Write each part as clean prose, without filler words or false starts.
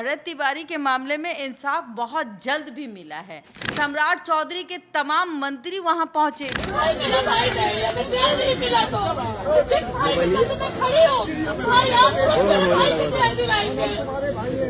भरत तिवारी के मामले में इंसाफ बहुत जल्द भी मिला है। सम्राट चौधरी के तमाम मंत्री वहां पहुंचे। भाई मेरा भाई नहीं, अगर न्याय नहीं मिला तो जिस भाई के साथ मैं खड़ी हूँ, भाई आप लोग मेरे भाई को न्याय दिलाएंगे।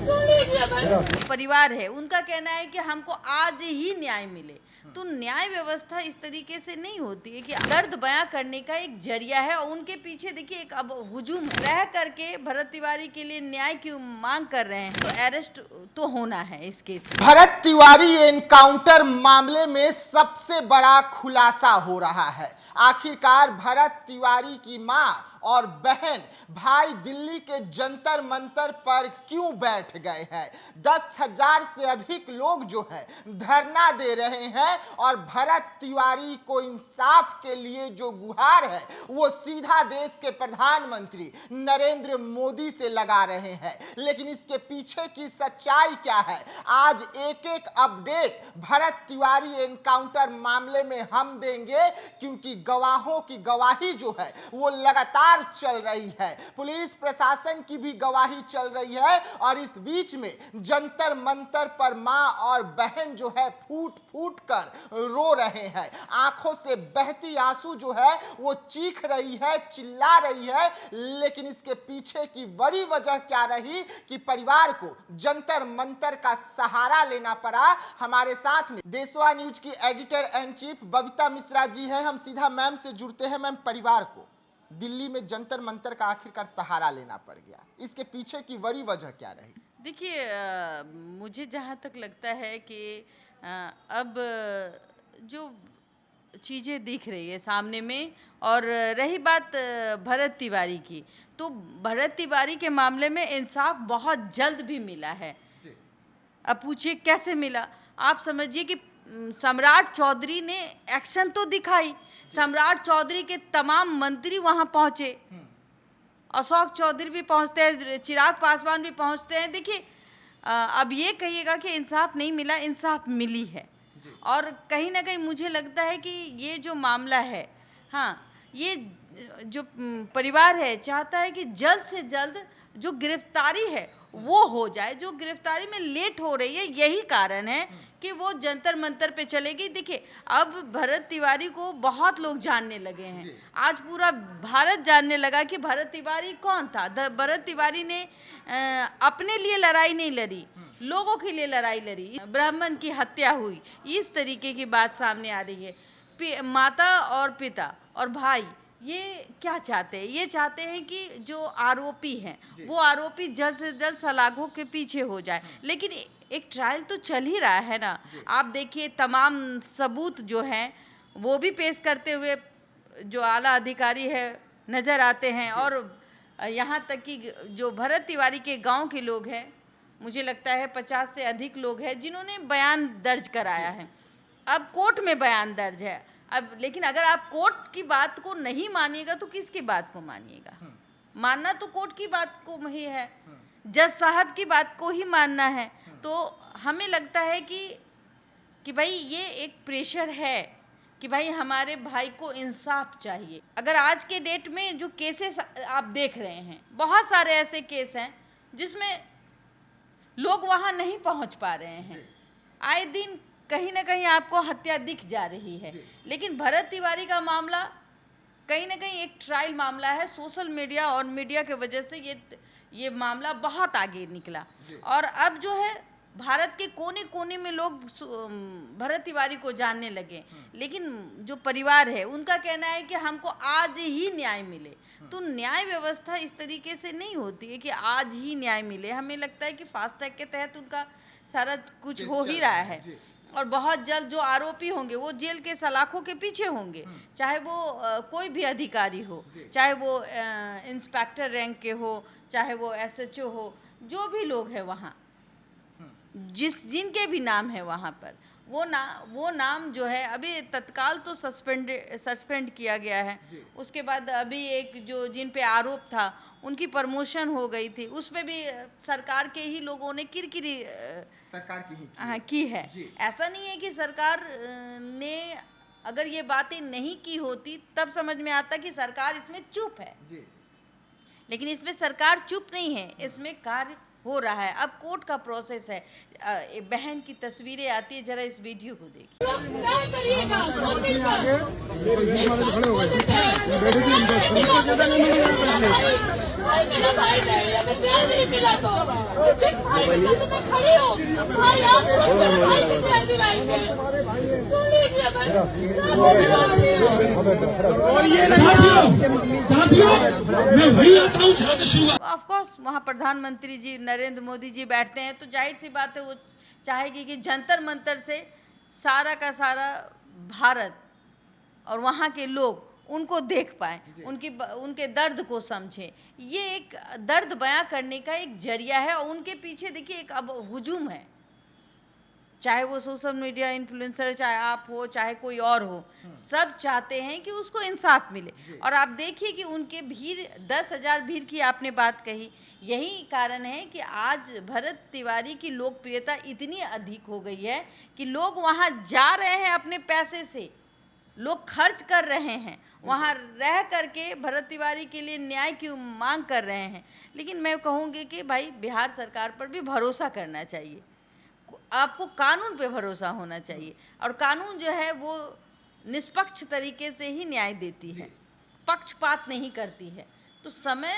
सुन लीजिए भाई। परिवार है, उनका कहना है कि हमको आज ही न्याय मिले। तो न्याय व्यवस्था इस तरीके से नहीं होती है कि दर्द बयां करने का एक जरिया है, और उनके पीछे देखिए एक अब हुजूम रह करके भरत तिवारी के लिए न्याय की मांग कर रहे हैं। तो अरेस्ट तो होना है इस केस में। भरत तिवारी एनकाउंटर मामले में सबसे बड़ा खुलासा हो रहा है। आखिरकार भरत तिवारी की मां और बहन भाई दिल्ली के जंतर मंतर पर क्यों बैठ गए हैं? 10,000 से अधिक लोग जो हैं धरना दे रहे हैं और भरत तिवारी को इंसाफ के लिए जो गुहार है वो सीधा देश के प्रधानमंत्री नरेंद्र मोदी से लगा रहे हैं। लेकिन इसके पीछे की सच्चाई क्या है? आज एक एक अपडेट भरत तिवारी एनकाउंटर मामले में हम देंगे, क्योंकि गवाहों की गवाही जो है वो लगातार चल रही है, पुलिस प्रशासन की भी गवाही चल रही है, और इस बीच में जंतर मंतर पर मां और बहन जो है फूट फूट कर रो रहे हैं। आंखों से बहती आंसू जो है वो चीख रही है, चिल्ला रही है। लेकिन इसके पीछे की बड़ी वजह क्या रही कि परिवार को जंतर मंतर का सहारा लेना पड़ा? हमारे साथ में देशवा न्यूज की editor and chief Babita Mishra ji हैं। हम सीधा मैम से जुड़ते हैं। मैम, परिवार को दिल्ली में जंतर मंतर का आखिरकार सहारा लेना पड़ गया, इसके पीछे की बड़ी वजह क्या रही? देखिए, मुझे जहाँ तक लगता है कि अब जो चीज़ें दिख रही है सामने में, और रही बात भरत तिवारी की, तो भरत तिवारी के मामले में इंसाफ बहुत जल्द भी मिला है। अब पूछिए कैसे मिला? आप समझिए कि सम्राट चौधरी ने एक्शन तो दिखाई। सम्राट चौधरी के तमाम मंत्री वहां पहुंचे, अशोक चौधरी भी पहुंचते हैं, चिराग पासवान भी पहुंचते हैं। देखिए, अब ये कहिएगा कि इंसाफ नहीं मिला, इंसाफ मिली है। और कहीं ना कहीं मुझे लगता है कि ये जो मामला है, हाँ, ये जो परिवार है चाहता है कि जल्द से जल्द जो गिरफ्तारी है वो हो जाए। जो गिरफ्तारी में लेट हो रही है, यही कारण है कि वो जंतर मंतर पे चलेगी। देखिए, अब भरत तिवारी को बहुत लोग जानने लगे हैं। आज पूरा भारत जानने लगा कि भरत तिवारी कौन था। भरत तिवारी ने अपने लिए लड़ाई नहीं लड़ी, लोगों के लिए लड़ाई लड़ी। ब्राह्मण की हत्या हुई, इस तरीके की बात सामने आ रही है। माता और पिता और भाई ये क्या चाहते हैं? ये चाहते हैं कि जो आरोपी हैं वो आरोपी जल्द से जल्द सलाखों के पीछे हो जाए। लेकिन एक ट्रायल तो चल ही रहा है ना। आप देखिए, तमाम सबूत जो हैं वो भी पेश करते हुए जो आला अधिकारी है नज़र आते हैं। और यहाँ तक कि जो भरत तिवारी के गांव के लोग हैं, मुझे लगता है 50 से अधिक लोग हैं जिन्होंने बयान दर्ज कराया है। अब कोर्ट में बयान दर्ज है। अब लेकिन अगर आप कोर्ट की बात को नहीं मानिएगा तो किसकी बात को मानिएगा? मानना तो कोर्ट की बात को ही है, जज साहब की बात को ही मानना है। तो हमें लगता है कि भाई ये एक प्रेशर है कि भाई हमारे भाई को इंसाफ चाहिए। अगर आज के डेट में जो केसेस आप देख रहे हैं, बहुत सारे ऐसे केस हैं जिसमें लोग वहाँ नहीं पहुँच पा रहे हैं। आए दिन कहीं ना कहीं आपको हत्या दिख जा रही है। लेकिन भरत तिवारी का मामला कहीं ना कहीं एक ट्रायल मामला है। सोशल मीडिया और मीडिया के वजह से ये मामला बहुत आगे निकला, और अब जो है भारत के कोने कोने में लोग भरत तिवारी को जानने लगे। लेकिन जो परिवार है उनका कहना है कि हमको आज ही न्याय मिले। तो न्याय व्यवस्था इस तरीके से नहीं होती है कि आज ही न्याय मिले। हमें लगता है कि फास्ट ट्रैक के तहत उनका सारा कुछ हो ही रहा है, और बहुत जल्द जो आरोपी होंगे वो जेल के सलाखों के पीछे होंगे। चाहे वो कोई भी अधिकारी हो, चाहे वो इंस्पेक्टर रैंक के हो, चाहे वो SHO हो, जो भी लोग हैं वहाँ, जिनके भी नाम है वहाँ पर, वो नाम जो है अभी तत्काल तो सस्पेंड किया गया है। उसके बाद अभी एक जो जिन पे आरोप था उनकी प्रमोशन हो गई थी, उसमें भी सरकार के ही लोगों ने किरकिरी सरकार की है। ऐसा नहीं है कि सरकार ने अगर ये बातें नहीं की होती तब समझ में आता कि सरकार इसमें चुप है। लेकिन इसमें सरकार चुप नहीं है, इसमें कार्य हो रहा है। अब कोर्ट का प्रोसेस है। बहन की तस्वीरें आती है, जरा इस वीडियो को देखिए। लोग क्या करिएगा सब मिलकर भाई मेरा भाई नहीं, अगर न्याय नहीं मिला तो जिस भाई के साथ मैं खड़ी हूँ, भाई आप लोग मेरे भाई को न्याय दिलाएंगे। सुन लीजिए साथियों मैं वही आता हूँ जहाँ से शुरुआत। ऑफ कोर्स वहाँ प्रधानमंत्री जी नरेंद्र मोदी जी बैठते हैं, तो जाहिर सी बात है वो चाहेगी कि जंतर मंतर से सारा का सारा भारत और वहाँ के लोग उनको देख पाए, उनके दर्द को समझें। ये एक दर्द बयां करने का एक जरिया है और उनके पीछे देखिए एक अब हुजूम है, चाहे वो सोशल मीडिया इन्फ्लुएंसर, चाहे आप हो, चाहे कोई और हो, सब चाहते हैं कि उसको इंसाफ मिले। और आप देखिए कि उनके भीड़ 10,000 भीड़ की आपने बात कही, यही कारण है कि आज भरत तिवारी की लोकप्रियता इतनी अधिक हो गई है कि लोग वहाँ जा रहे हैं, अपने पैसे से लोग खर्च कर रहे हैं, वहाँ रह करके भरत तिवारी के लिए न्याय की मांग कर रहे हैं। लेकिन मैं कहूँगी कि भाई बिहार सरकार पर भी भरोसा करना चाहिए, आपको कानून पे भरोसा होना चाहिए, और कानून जो है वो निष्पक्ष तरीके से ही न्याय देती है, पक्षपात नहीं करती है। तो समय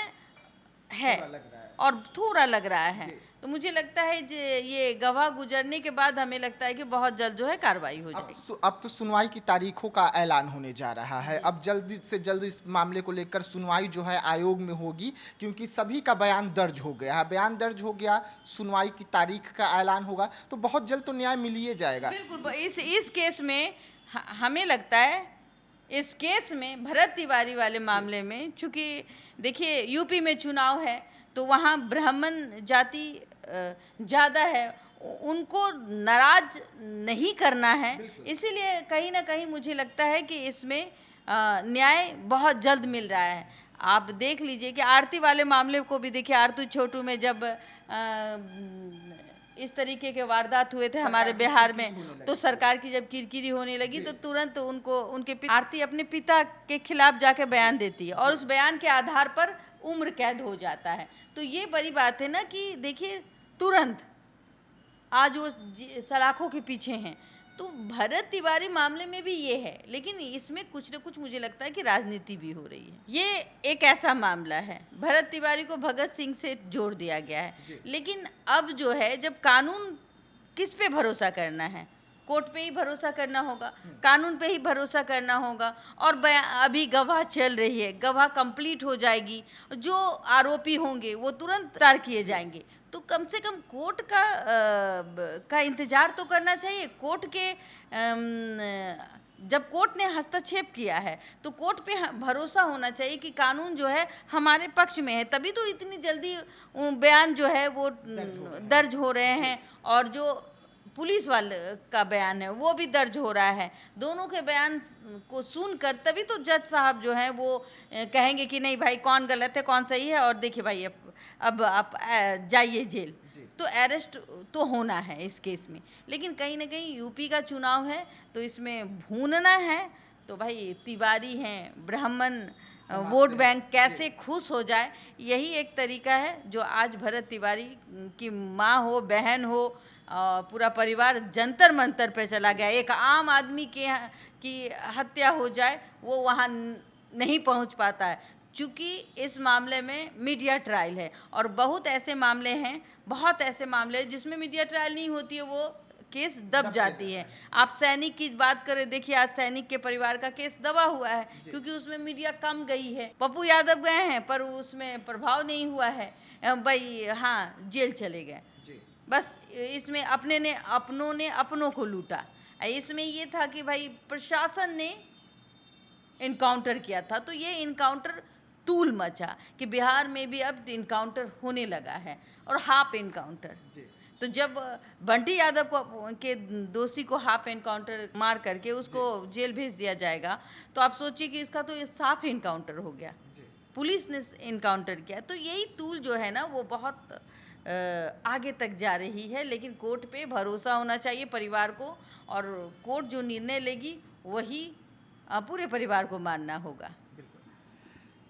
है और थोड़ा लग रहा है, तो मुझे लगता है ये गवाह गुजरने के बाद हमें लगता है कि बहुत जल्द जो है कार्रवाई हो जाएगी। अब तो सुनवाई की तारीखों का ऐलान होने जा रहा है। अब जल्दी से जल्द इस मामले को लेकर सुनवाई जो है आयोग में होगी, क्योंकि सभी का बयान दर्ज हो गया है। बयान दर्ज हो गया, सुनवाई की तारीख का ऐलान होगा, तो बहुत जल्द तो न्याय मिल ही जाएगा। बिल्कुल। इस केस में हमें लगता है, इस केस में भरत तिवारी वाले मामले में, चूँकि देखिए यूपी में चुनाव है तो वहाँ ब्राह्मण जाति ज़्यादा है, उनको नाराज नहीं करना है, इसीलिए कहीं ना कहीं मुझे लगता है कि इसमें न्याय बहुत जल्द मिल रहा है। आप देख लीजिए कि आरती वाले मामले को भी देखिए, आरती छोटू में जब इस तरीके के वारदात हुए थे हमारे बिहार में, तो सरकार की जब किरकिरी होने लगी तो तुरंत उनके आरती अपने पिता के खिलाफ जाके बयान देती है और उस बयान के आधार पर उम्र कैद हो जाता है। तो ये बड़ी बात है ना कि देखिए तुरंत आज वो सलाखों के पीछे हैं। तो भरत तिवारी मामले में भी ये है, लेकिन इसमें कुछ न कुछ मुझे लगता है कि राजनीति भी हो रही है। ये एक ऐसा मामला है, भरत तिवारी को भगत सिंह से जोड़ दिया गया है, लेकिन अब जो है जब कानून, किस पे भरोसा करना है, कोर्ट पे ही भरोसा करना होगा, कानून पे ही भरोसा करना होगा। और अभी गवाह चल रही है, गवाह कंप्लीट हो जाएगी, जो आरोपी होंगे वो तुरंत गिरफ्तार किए जाएंगे। तो कम से कम कोर्ट का इंतजार तो करना चाहिए। कोर्ट के जब कोर्ट ने हस्तक्षेप किया है तो कोर्ट पे भरोसा होना चाहिए कि कानून जो है हमारे पक्ष में है, तभी तो इतनी जल्दी बयान जो है वो दर्ज हो रहे हैं, और जो पुलिस वाले का बयान है वो भी दर्ज हो रहा है। दोनों के बयान को सुनकर तभी तो जज साहब जो हैं वो कहेंगे कि नहीं भाई कौन गलत है कौन सही है, और देखिए भाई अब आप जाइए जेल। तो अरेस्ट तो होना है इस केस में, लेकिन कहीं ना कहीं यूपी का चुनाव है तो इसमें भूनना है। तो भाई तिवारी हैं, ब्राह्मण वोट बैंक कैसे खुश हो जाए, यही एक तरीका है जो आज भरत तिवारी की माँ हो, बहन हो, पूरा परिवार जंतर मंतर पे चला गया। एक आम आदमी की हत्या हो जाए वो वहाँ नहीं पहुँच पाता है, चूँकि इस मामले में मीडिया ट्रायल है। और बहुत ऐसे मामले हैं, बहुत ऐसे मामले हैं जिसमें मीडिया ट्रायल नहीं होती है, वो केस दब जाती है। आप सैनिक की बात करें, देखिए आज सैनिक के परिवार का केस दबा हुआ है क्योंकि उसमें मीडिया कम गई है। पप्पू यादव गए हैं पर उसमें प्रभाव नहीं हुआ है, भाई हाँ जेल चले गए। बस इसमें अपनों ने अपनों को लूटा। इसमें ये था कि भाई प्रशासन ने इनकाउंटर किया था, तो ये इनकाउंटर तूल मचा कि बिहार में भी अब इनकाउंटर होने लगा है, और हाफ इनकाउंटर। तो जब बंटी यादव के दोषी को हाफ इनकाउंटर मार करके उसको जेल भेज दिया जाएगा, तो आप सोचिए कि इसका तो ये साफ इनकाउंटर हो गया, पुलिस ने इनकाउंटर किया। तो यही तूल जो है ना वो बहुत आगे तक जा रही है, लेकिन कोर्ट पे भरोसा होना चाहिए परिवार को, और कोर्ट जो निर्णय लेगी वही पूरे परिवार को मानना होगा।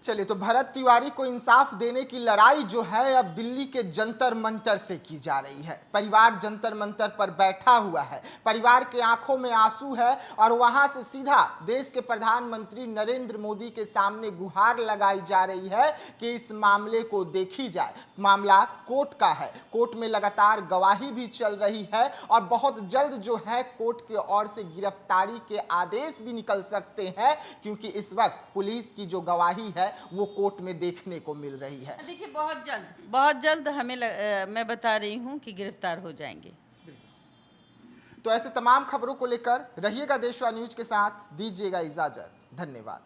चलिए, तो भरत तिवारी को इंसाफ देने की लड़ाई जो है अब दिल्ली के जंतर मंतर से की जा रही है। परिवार जंतर मंतर पर बैठा हुआ है, परिवार के आंखों में आंसू है और वहां से सीधा देश के प्रधानमंत्री नरेंद्र मोदी के सामने गुहार लगाई जा रही है कि इस मामले को देखी जाए। मामला कोर्ट का है, कोर्ट में लगातार गवाही भी चल रही है और बहुत जल्द जो है कोर्ट की ओर से गिरफ्तारी के आदेश भी निकल सकते हैं, क्योंकि इस वक्त पुलिस की जो गवाही है वो कोर्ट में देखने को मिल रही है। देखिए, बहुत जल्द हमें मैं बता रही हूँ कि गिरफ्तार हो जाएंगे। तो ऐसे तमाम खबरों को लेकर रहिएगा देशवा न्यूज के साथ, दीजिएगा इजाजत। धन्यवाद।